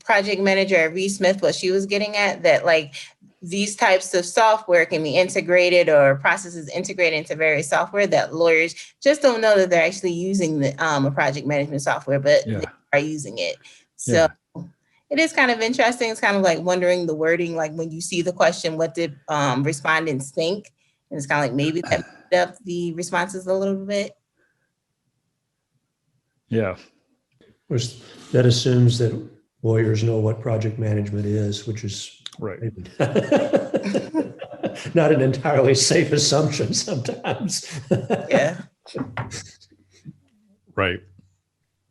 project manager at Reed Smith, what she was getting at, that like these types of software can be integrated or processes integrated into various software that lawyers just don't know that they're actually using the a project management software, but they are using it. So it is kind of interesting. It's kind of like wondering the wording, like when you see the question, what did respondents think? And it's kind of like maybe that moved up the responses a little bit. Yeah. Which that assumes that lawyers know what project management is, which is right. Not an entirely safe assumption sometimes. Yeah. Right.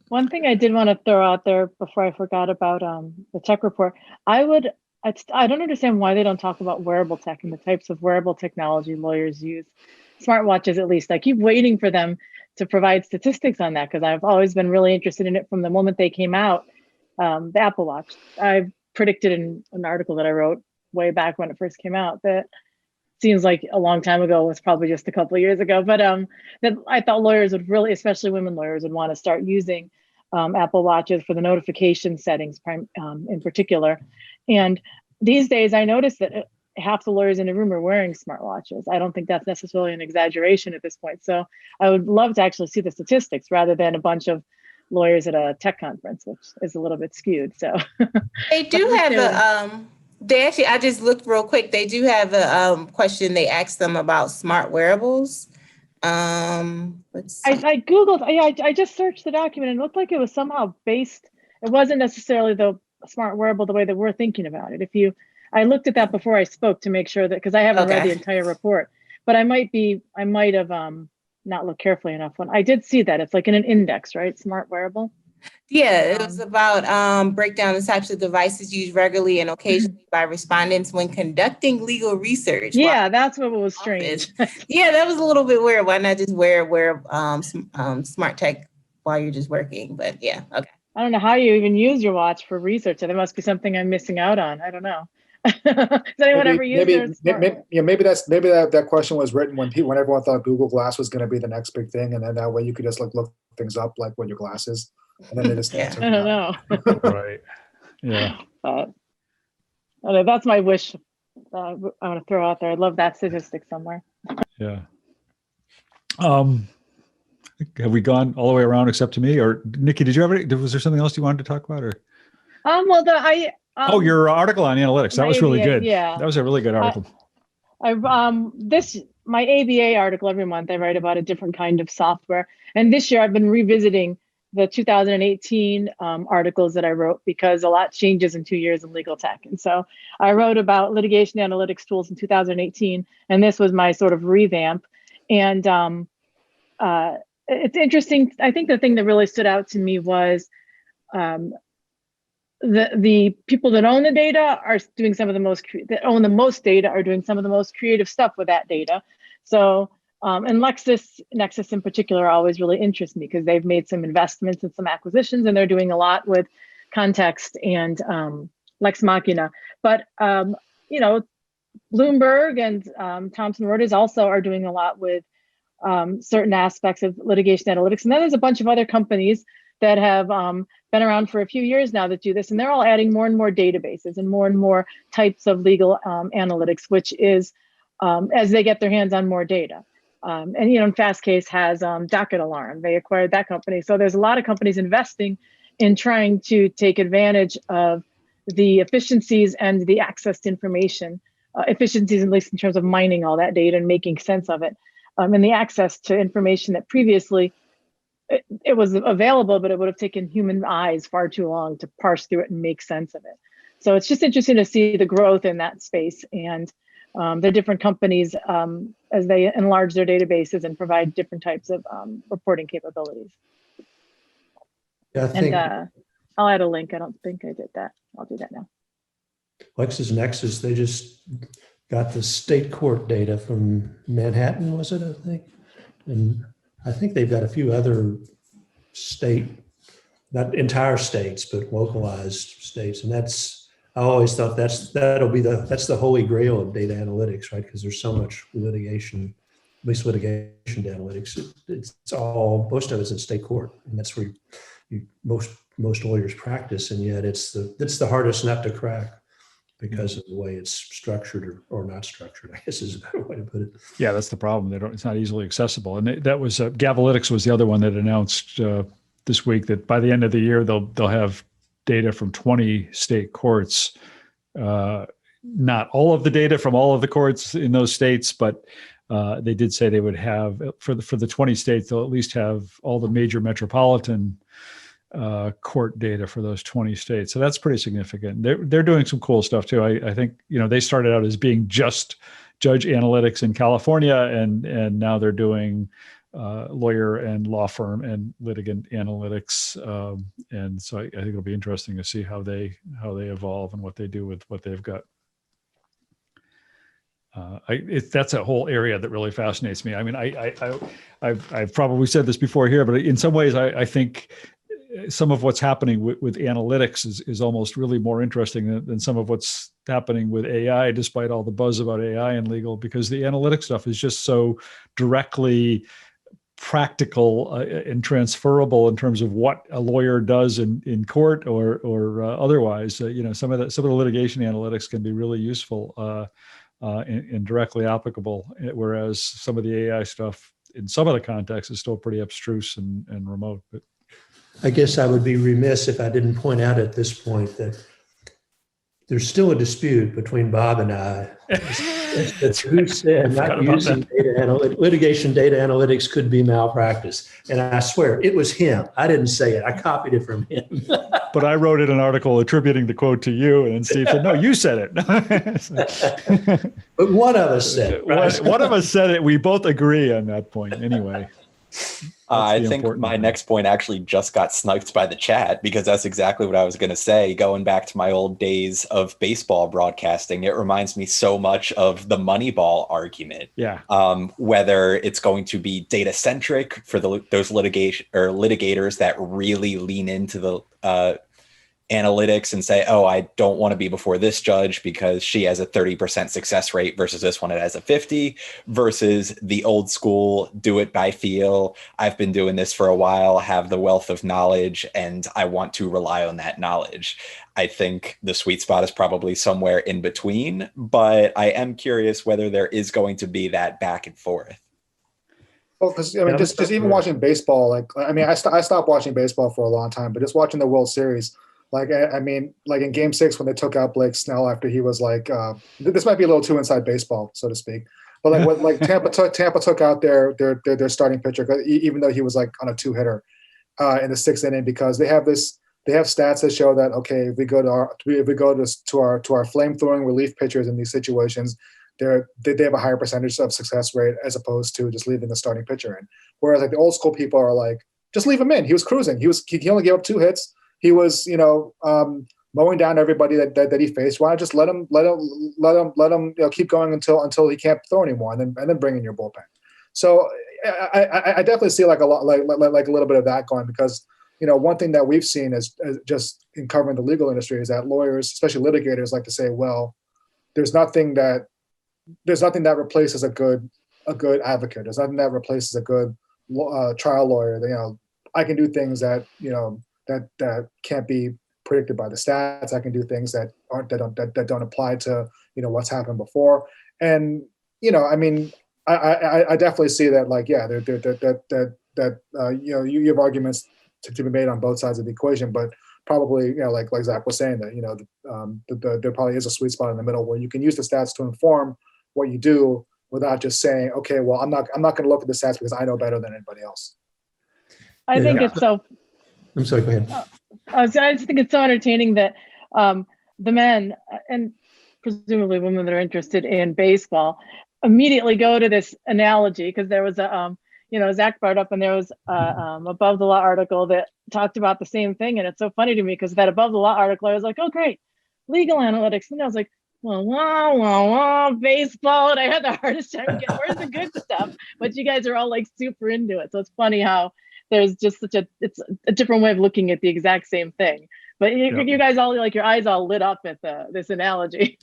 One thing I did want to throw out there before I forgot about the tech report, I don't understand why they don't talk about wearable tech and the types of wearable technology lawyers use. Smartwatches, at least. I keep waiting for them to provide statistics on that because I've always been really interested in it from the moment they came out. The Apple Watch. I predicted in an article that I wrote way back when it first came out that seems like a long time ago, was probably just a couple of years ago, but that I thought lawyers would really, especially women lawyers, would want to start using Apple Watches for the notification settings in particular. And these days I noticed that half the lawyers in the room are wearing smartwatches. I don't think that's necessarily an exaggeration at this point. So I would love to actually see the statistics rather than a bunch of lawyers at a tech conference, which is a little bit skewed. So they do have they actually, I just looked real quick. They do have a question. They asked them about smart wearables. Let's see. I Googled, I just searched the document and it looked like it was somehow based. It wasn't necessarily the smart wearable the way that we're thinking about it. I looked at that before I spoke to make sure that, because I haven't read the entire report, but I might have not looked carefully enough. When I did see that, it's like in an index, right? Smart wearable. Yeah, it was about break down the types of devices used regularly and occasionally by respondents when conducting legal research. Yeah, that's what was strange. Yeah, that was a little bit weird. Why not just wear smart tech while you're just working? But yeah, okay. I don't know how you even use your watch for research. There must be something I'm missing out on. I don't know. Does anyone ever use maybe that question was written when everyone thought Google Glass was going to be the next big thing, and then that way you could just like look things up like what your glass is, and then they just answer. I don't know. Right. Yeah. That's my wish. I want to throw out there. I'd love that statistic somewhere. Yeah. Have we gone all the way around except to me? Or Nikki, did you have was there something else you wanted to talk about? Or your article on analytics. That was really good. Yeah. That was a really good article. My ABA article every month, I write about a different kind of software. And this year I've been revisiting the 2018 articles that I wrote because a lot changes in 2 years in legal tech. And so I wrote about litigation analytics tools in 2018, and this was my sort of revamp. And it's interesting. I think the thing that really stood out to me was the people that own the data are doing some of the most data are doing some of the most creative stuff with that data. So and Nexus in particular always really interests me because they've made some investments and some acquisitions, and they're doing a lot with context and Lex Machina. But Bloomberg and Thomson Reuters also are doing a lot with certain aspects of litigation analytics. And then there's a bunch of other companies that have been around for a few years now that do this, and they're all adding more and more databases and more types of legal analytics, which is as they get their hands on more data. And Fastcase has Docket Alarm. They acquired that company. So there's a lot of companies investing in trying to take advantage of the efficiencies and the access to information, efficiencies at least in terms of mining all that data and making sense of it, and the access to information that previously it was available, but it would have taken human eyes far too long to parse through it and make sense of it. So it's just interesting to see the growth in that space and the different companies as they enlarge their databases and provide different types of reporting capabilities. Yeah, I'll add a link. I don't think I did that. I'll do that now. LexisNexis, they just got the state court data from Manhattan, was it, I think? And I think they've got a few other not entire states, but localized states. And I always thought that's the holy grail of data analytics, right? Because there's so much litigation, at least litigation analytics. It's all, most of it's in state court. And that's where most lawyers practice. And yet it's the hardest nut to crack because of the way it's structured or not structured, I guess is a better way to put it. Yeah, that's the problem. It's not easily accessible. And that was Gavalytics was the other one that announced this week that by the end of the year, they'll have data from 20 state courts, not all of the data from all of the courts in those states, but they did say they would have, for the 20 states, they'll at least have all the major metropolitan court data for those 20 states. So that's pretty significant. They're doing some cool stuff too. I think, they started out as being just judge analytics in California, and now they're doing lawyer and law firm and litigant analytics. And so I think it'll be interesting to see how they evolve and what they do with what they've got. That's a whole area that really fascinates me. I mean, I've probably said this before here, but in some ways, I think some of what's happening with analytics is almost really more interesting than some of what's happening with AI, despite all the buzz about AI and legal, because the analytic stuff is just so directly practical and transferable in terms of what a lawyer does in court or otherwise. Some of the litigation analytics can be really useful and directly applicable, whereas some of the AI stuff in some of the contexts is still pretty abstruse and remote. But I guess I would be remiss if I didn't point out at this point that there's still a dispute between Bob and I. That's who said not using litigation data analytics could be malpractice. And I swear it was him. I didn't say it. I copied it from him. But I wrote in an article attributing the quote to you, and Steve said, "No, you said it." But one of us said it. Right? One of us said it. We both agree on that point. Anyway. I think my next point actually just got sniped by the chat, because that's exactly what I was going to say. Going back to my old days of baseball broadcasting, it reminds me so much of the Moneyball argument. Yeah. Whether it's going to be data centric for those litigators that really lean into the analytics and say, oh, I don't want to be before this judge because she has a 30% success rate versus this one, it has a 50, versus the old school, do it by feel. I've been doing this for a while, have the wealth of knowledge, and I want to rely on that knowledge. I think the sweet spot is probably somewhere in between, but I am curious whether there is going to be that back and forth. Well, because I mean, just even watching baseball, I stopped watching baseball for a long time, but just watching the World Series, like in Game 6 when they took out Blake Snell after he was this might be a little too inside baseball, so to speak, but when Tampa took out their starting pitcher, even though he was on a 2-hitter in the 6th inning, because they have stats that show that if we go to our flame-throwing relief pitchers in these situations, they have a higher percentage of success rate as opposed to just leaving the starting pitcher in. Whereas the old school people are like, just leave him in. He was cruising. He only gave up 2 hits. He was, mowing down everybody that he faced. Why not just let him keep going until he can't throw anymore, and then bring in your bullpen. So I definitely see a little bit of that going, because one thing that we've seen is just in covering the legal industry is that lawyers, especially litigators, like to say, well, there's nothing that replaces a good advocate. There's nothing that replaces a good trial lawyer. I can do things that that can't be predicted by the stats. I can do things that don't apply to what's happened before. And I definitely see that you have arguments to be made on both sides of the equation, but probably like Zach was saying, that there probably is a sweet spot in the middle where you can use the stats to inform what you do without just saying, okay, well, I'm not going to look at the stats because I know better than anybody else. I think it's so. I'm sorry, go ahead. I just think it's so entertaining that the men and presumably women that are interested in baseball immediately go to this analogy, because there was a, Zach brought up, and there was a Above the Law article that talked about the same thing. And it's so funny to me because that Above the Law article, I was like, oh, great, legal analytics. And I was like, well, baseball. And I had the hardest time getting, where's the good stuff? But you guys are all super into it. So it's funny how there's just it's a different way of looking at the exact same thing. But you guys all your eyes all lit up at this analogy.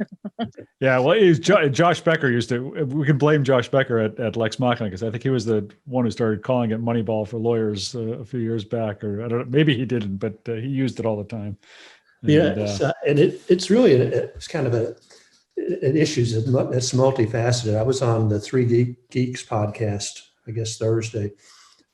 Yeah, well, Josh Becker we can blame Josh Becker at Lex Machina, because I think he was the one who started calling it Moneyball for lawyers a few years back, or I don't know, maybe he didn't, but he used it all the time. And, and it's really it's kind of an issue that's multifaceted. I was on the 3 Geeks podcast, I guess Thursday,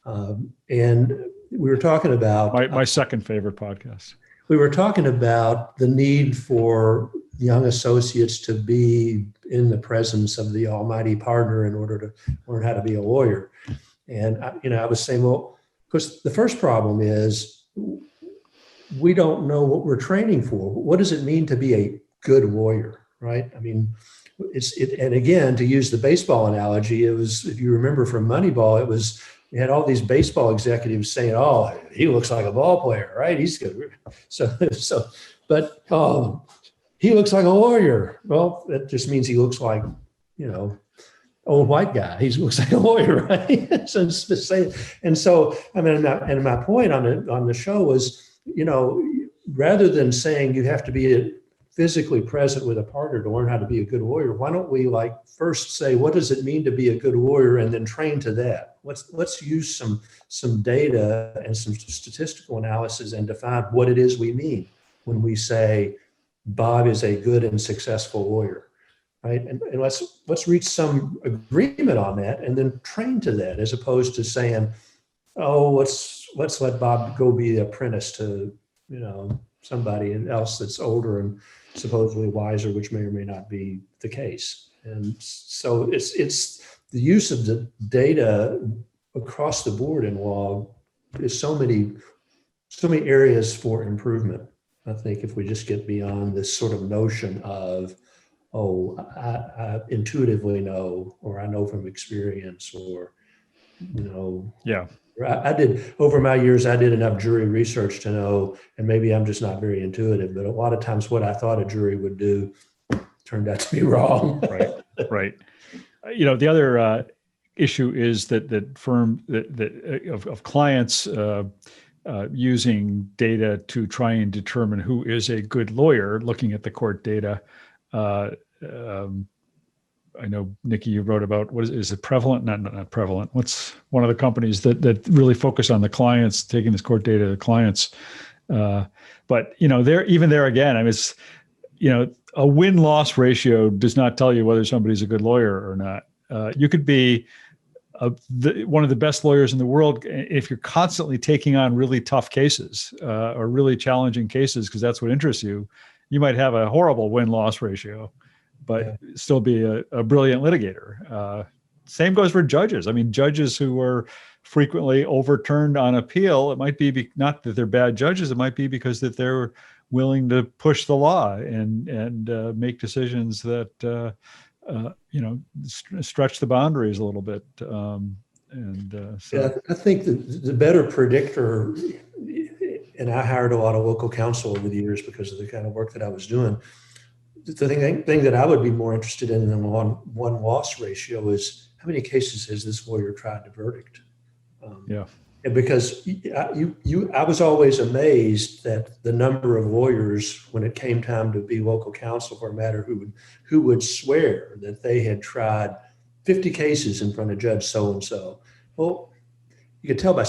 and we were talking about my second favorite podcast. We were talking about the need for young associates to be in the presence of the almighty partner in order to learn how to be a lawyer. And, I was saying, well, because the first problem is we don't know what we're training for. What does it mean to be a good lawyer, right? I mean, and again, to use the baseball analogy, it was, if you remember from Moneyball, it was you had all these baseball executives saying, "Oh, he looks like a ball player, right? He's good." But he looks like a lawyer. Well, that just means he looks like, old white guy. He looks like a lawyer, right? And so, I mean, and my point on the show was, rather than saying you have to be physically present with a partner to learn how to be a good lawyer, why don't we first say, what does it mean to be a good lawyer, and then train to that? Let's use some data and some statistical analysis and define what it is we mean when we say Bob is a good and successful lawyer, right? And let's reach some agreement on that and then train to that, as opposed to saying, oh, let's let Bob go be the apprentice to, somebody else that's older and supposedly wiser, which may or may not be the case. And so it's the use of the data across the board in law is so many areas for improvement. I think if we just get beyond this sort of notion of, oh, I intuitively know, or I know from experience, or, Yeah. I did, over my years, I did enough jury research to know, and maybe I'm just not very intuitive, but a lot of times what I thought a jury would do turned out to be wrong. Right. The other issue is that of clients using data to try and determine who is a good lawyer, looking at the court data. I know, Nikki, you wrote about, is it prevalent? Not prevalent. What's one of the companies that really focus on the clients, taking this court data to the clients? But there again, I mean, it's, a win-loss ratio does not tell you whether somebody's a good lawyer or not. You could be one of the best lawyers in the world if you're constantly taking on really tough cases or really challenging cases, because that's what interests you. You might have a horrible win-loss ratio, but still be a brilliant litigator. Same goes for judges. I mean, judges who are frequently overturned on appeal, it might be not that they're bad judges, it might be because that they're willing to push the law and make decisions that, stretch the boundaries a little bit. I think the better predictor, and I hired a lot of local counsel over the years because of the kind of work that I was doing. The thing that I would be more interested in than one loss ratio is how many cases has this lawyer tried to verdict? And because I was always amazed that the number of lawyers, when it came time to be local counsel for a matter, who would swear that they had tried 50 cases in front of Judge so-and-so. Well, you could tell by,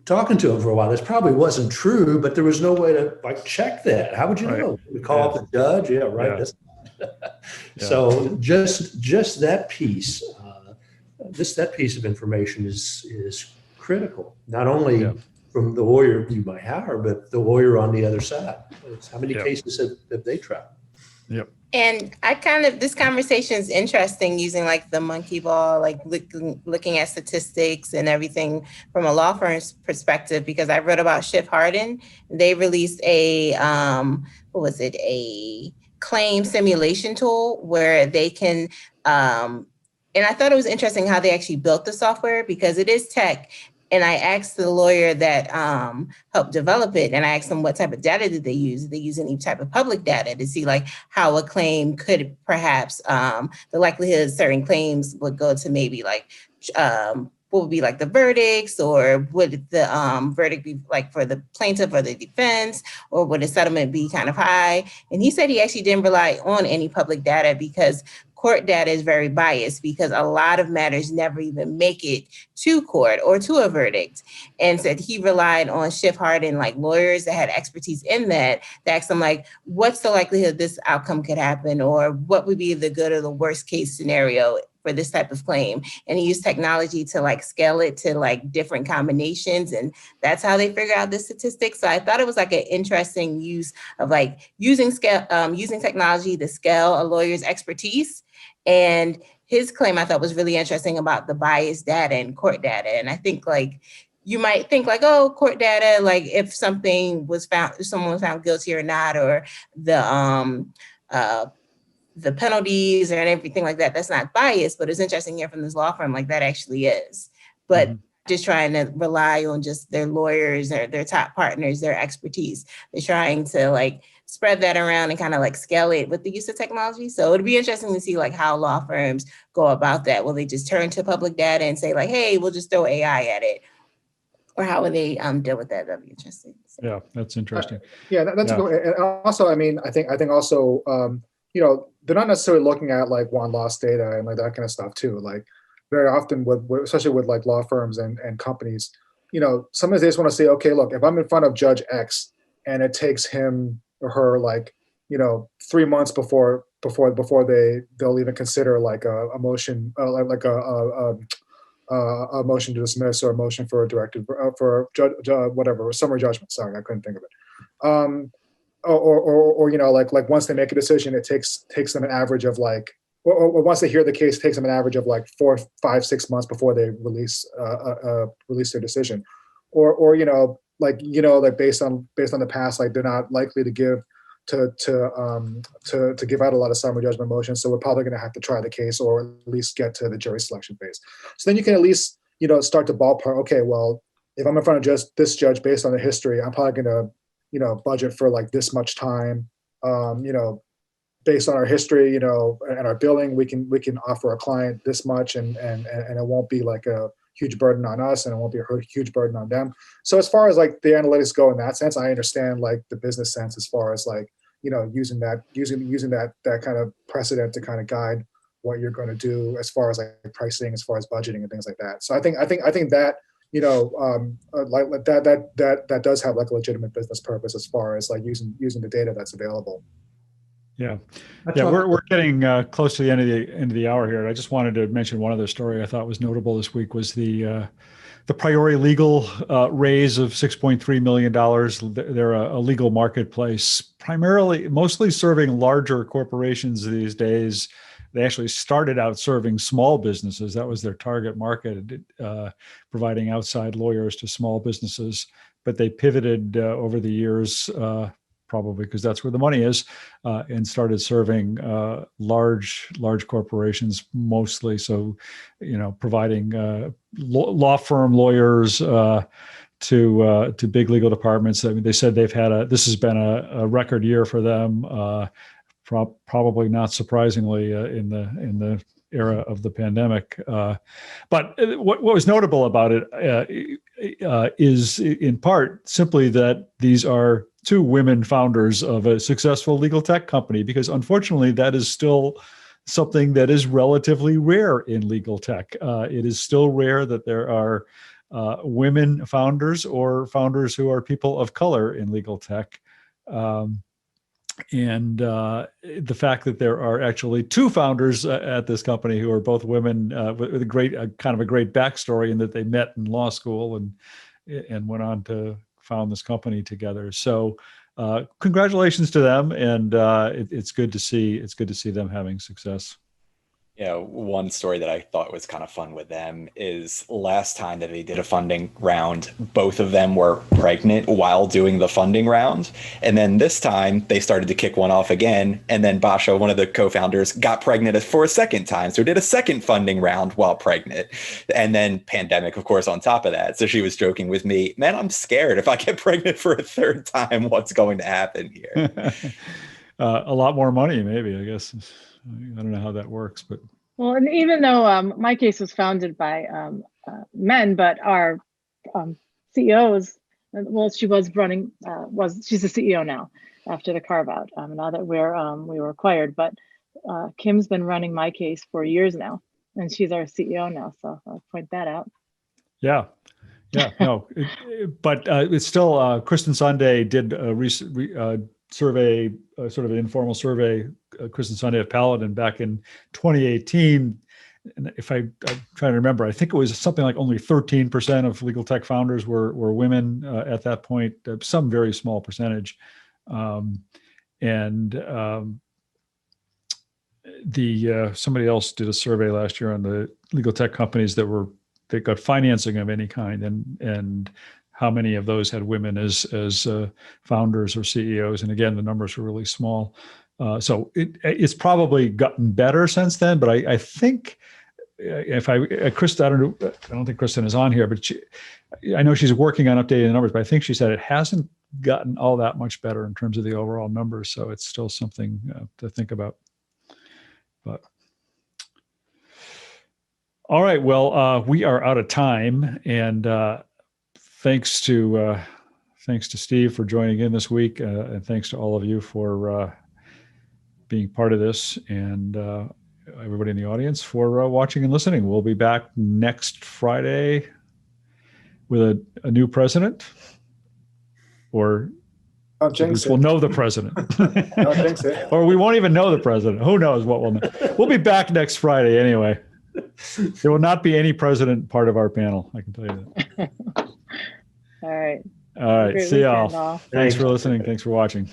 talking to him for a while, this probably wasn't true, but there was no way to check that. How would you know? We call up the judge. Yeah, right. Yeah. So just that piece, that piece of information is critical, not only from the lawyer you might hire, but the lawyer on the other side. How many cases have they tried? Yep. And this conversation is interesting using the monkey ball, looking at statistics and everything from a law firm's perspective, because I read about Schiff Hardin. They released a claim simulation tool where they can, and I thought it was interesting how they actually built the software, because it is tech. And I asked the lawyer that helped develop it, and I asked them what type of data did they use? Did they use any type of public data to see how a claim could perhaps, the likelihood of certain claims would go to maybe what would be the verdicts, or would the verdict be for the plaintiff or the defense, or would the settlement be kind of high? And he said he actually didn't rely on any public data because court data is very biased, because a lot of matters never even make it to court or to a verdict. And said he relied on Schiff Hardin, lawyers that had expertise in that asked him, what's the likelihood this outcome could happen, or what would be the good or the worst case scenario for this type of claim? And he used technology to scale it to different combinations, and that's how they figure out the statistics. So I thought it was an interesting use of using technology to scale a lawyer's expertise. And his claim I thought was really interesting about the biased data and court data. And I think you might think oh, court data, if someone was found guilty or not, or the penalties and everything like that, that's not biased. But it's interesting here from this law firm, that actually is. But just trying to rely on just their lawyers or their top partners, their expertise. They're trying to like spread that around and kind of like scale it with the use of technology. So it'd be interesting to see like how law firms go about that. Will they just turn to public data and say like, hey, we'll just throw AI at it? Or how would they deal with that? That'd be interesting. So. Yeah, that's interesting. That's a good. And also, I mean, I think also, they're not necessarily looking at like one loss data and like that kind of stuff too. Like very often especially with like law firms and companies, sometimes they just want to say, okay, look, if I'm in front of Judge X and it takes him or her like, 3 months before they'll even consider like a motion, like a motion to dismiss or a motion for a directive for whatever, a summary judgment. Sorry, I couldn't think of it. Like once they make a decision, it takes them an average of like, or once they hear the case, it takes them an average of like 4, 5, 6 months before they release their decision, or like based on the past, like they're not likely to give to give out a lot of summary judgment motions. So we're probably going to have to try the case or at least get to the jury selection phase. So then you can at least, start to ballpark, okay, well, if I'm in front of just this judge based on the history, I'm probably going to, budget for like this much time, based on our history, and our billing, we can offer a client this much and it won't be like a huge burden on us and it won't be a huge burden on them. So as far as like the analytics go in that sense, I understand like the business sense as far as like, using that kind of precedent to kind of guide what you're going to do as far as like pricing, as far as budgeting and things like that. So I think that, like that does have like a legitimate business purpose as far as like using the data that's available. Yeah, we're getting close to the end of the hour here. I just wanted to mention one other story I thought was notable this week was the Priori Legal raise of $6.3 million. They're a legal marketplace, mostly serving larger corporations these days. They actually started out serving small businesses. That was their target market, providing outside lawyers to small businesses. But they pivoted over the years, probably because that's where the money is, and started serving large corporations mostly. So, providing law firm lawyers to big legal departments. I mean, they said this has been a record year for them. Probably not surprisingly in the era of the pandemic. But what was notable about it is in part simply that these are 2 women founders of a successful legal tech company, because unfortunately that is still something that is relatively rare in legal tech. It is still rare that there are women founders or founders who are people of color in legal tech. And the fact that there are actually 2 founders at this company who are both women with a great kind of a great backstory, in that they met in law school and went on to found this company together. So congratulations to them, and it's good to see them having success. Yeah, one story that I thought was kind of fun with them is last time that they did a funding round, both of them were pregnant while doing the funding round. And then this time they started to kick one off again. And then Basha, one of the co-founders, got pregnant for a second time. So did a second funding round while pregnant. And then pandemic, of course, on top of that. So she was joking with me, man, I'm scared if I get pregnant for a third time, what's going to happen here? A lot more money, maybe, I guess. I don't know how that works, but. Well, and even though my case was founded by men, but our CEOs, well, she was running, she's the CEO now after the carve out. Now that we were acquired, but Kim's been running my case for years now, and she's our CEO now. So I'll point that out. Yeah, no, but it's still Kristen Sunday did a recent survey, sort of an informal survey, Kristen Sunday of Paladin back in 2018. And if I'm trying to remember, I think it was something like only 13% of legal tech founders were women at that point, some very small percentage. Somebody else did a survey last year on the legal tech companies that got financing of any kind, and how many of those had women as founders or CEOs. And again, the numbers were really small. So it's probably gotten better since then, but I think if Krista, I don't think Kristen is on here, but I know she's working on updating the numbers, but I think she said it hasn't gotten all that much better in terms of the overall numbers. So it's still something to think about. But all right, well, we are out of time, and thanks to Steve for joining in this week, and thanks to all of you for being part of this, and everybody in the audience for watching and listening. We'll be back next Friday with a new president, or Don't jinx we'll it. know the president. Don't jinx it. Or we won't even know the president. Who knows what we'll know. We'll be back next Friday anyway. There will not be any president part of our panel, I can tell you that. All right. All right. Great See y'all. weekend, all. Thanks for listening. Thanks for watching.